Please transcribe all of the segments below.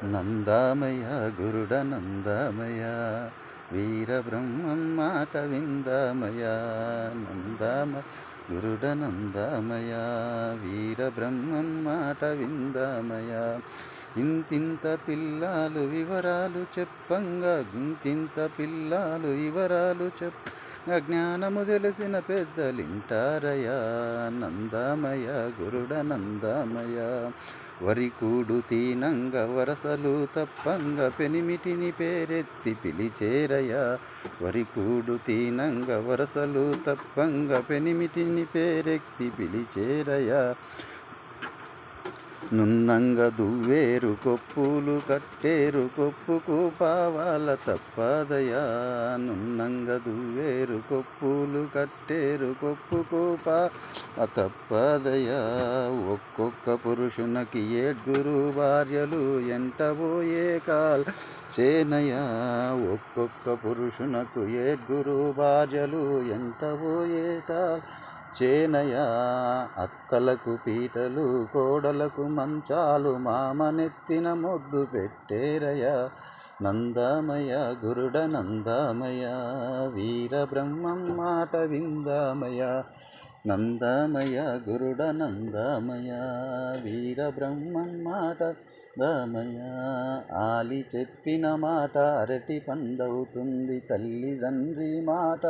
నందామయ గురుడ నందామయ వీరబ్రహ్మం మాట విందామయ నందామయ గురుడ నందామయ వీరబ్రహ్మం మాట విందామయ ఇంతింత పిల్లాలు వివరాలు చెప్పంగా ఇంతింత పిల్లాలు వివరాలు జ్ఞానము తెలిసిన పెద్దలింటారయా నందామయ గురుడ నందామయ వరికూడు తీనంగ వరసలు తప్పంగ పెనిమిటిని పేరెత్తి పిలిచేరయా వరికూడు తీనంగ వరసలు తప్పంగ పెనిమిటిని పేరెత్తి పిలిచేరయా నున్నంగ దువ్వేరు కొప్పులు కట్టేరు కొప్పుకు పావాల తప్పదయా నున్నంగ దువ్వేరు కొప్పులు కట్టేరు కొప్పుకు తప్పదయా ఒక్కొక్క పురుషునకి ఏడ్గురు భార్యలు ఎంటబోయే కాల్ చేనయా ఒక్కొక్క పురుషునకు ఏడ్గురు భార్యలు ఎంటబోయే కాల్ చేనయా అత్తలకు పీటలు కోడలకు మంచాలు మామనెత్తిన మొద్దు పెట్టేరయా నందామయ గురుడ నందామయ వీరబ్రహ్మం మాట విందామయ నందామయ గురుడ నందామయ వీరబ్రహ్మం మాట దామయ ఆలి చెప్పిన మాట అరటి పండవుతుంది తల్లిదండ్రి మాట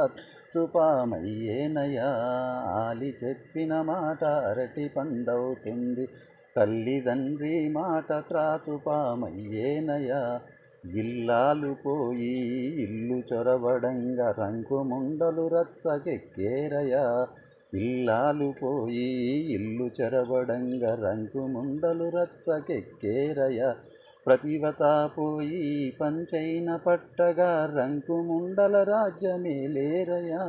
చుపామయ్యేనయా ఆలి చెప్పిన మాట అరటి పండవుతుంది తల్లిదండ్రి మాట త్రాచుపామయ్యేనయా ఇల్లాలు పోయి ఇల్లు చొరబడంగా రంకుముండలు రచ్చకెక్కేరయా ఇల్లాలు పోయి ఇల్లు చెరబడంగా రంకుముండలు రచ్చకెక్కేరయా ప్రతివత పోయి పంచైన పట్టగా రంకుముండల రాజ్యమేలేరయా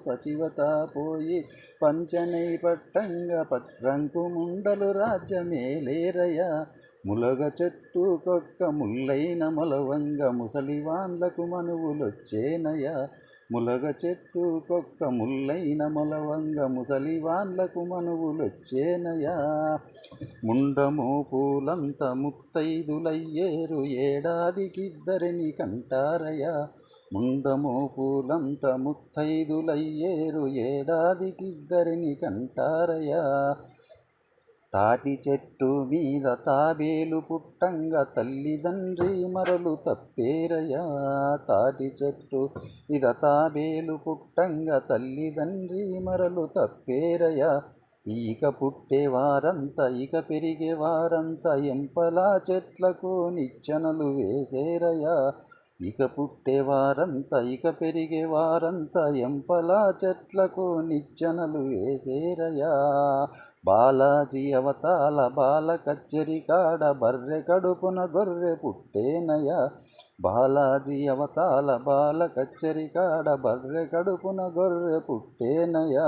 ప్రతివత పోయి పంచనై పట్టంగా రంకుముండలు రాజ్యమేలేరయా ములగ చెట్టు కొక్క ముల్లైన మొలవంగ ముసలివాన్లకు మనువులొచ్చేనయా ములగ చెట్టు కొక్క ముల్లైన మొలవంగ ముసలివాన్లకు మనువులొచ్చేనయా ముండము పూలంత ముత్తైదులయ్యేరు ఏడాదికిద్దరిని కంటారయా ముండము పూలంత ముత్తైదులయ్యేరు ఏడాదికిద్దరిని కంటారయా తాటి చెట్టు మీద తాబేలు పుట్టంగా తల్లిదండ్రి మరలు తప్పేరయా తాటి చెట్టు ఇద తాబేలు పుట్టంగా తల్లిదండ్రి మరలు తప్పేరయా ఇక పుట్టేవారంతా ఇక పెరిగేవారంతా ఎంపలా చెట్లకు నిచ్చెనలు వేసేరయా ఇక పుట్టేవారంతా ఇక పెరిగేవారంతా ఎంపలా చెట్లకు నిచ్చెనలు వేసేరయా బాలాజీ అవతాల బాల కచ్చెరి కాడ బర్రె కడుపున గొర్రె పుట్టేనయా బాలాజీ అవతాల బాల కచ్చెరి కాడ బర్రె కడుపున గొర్రె పుట్టేనయా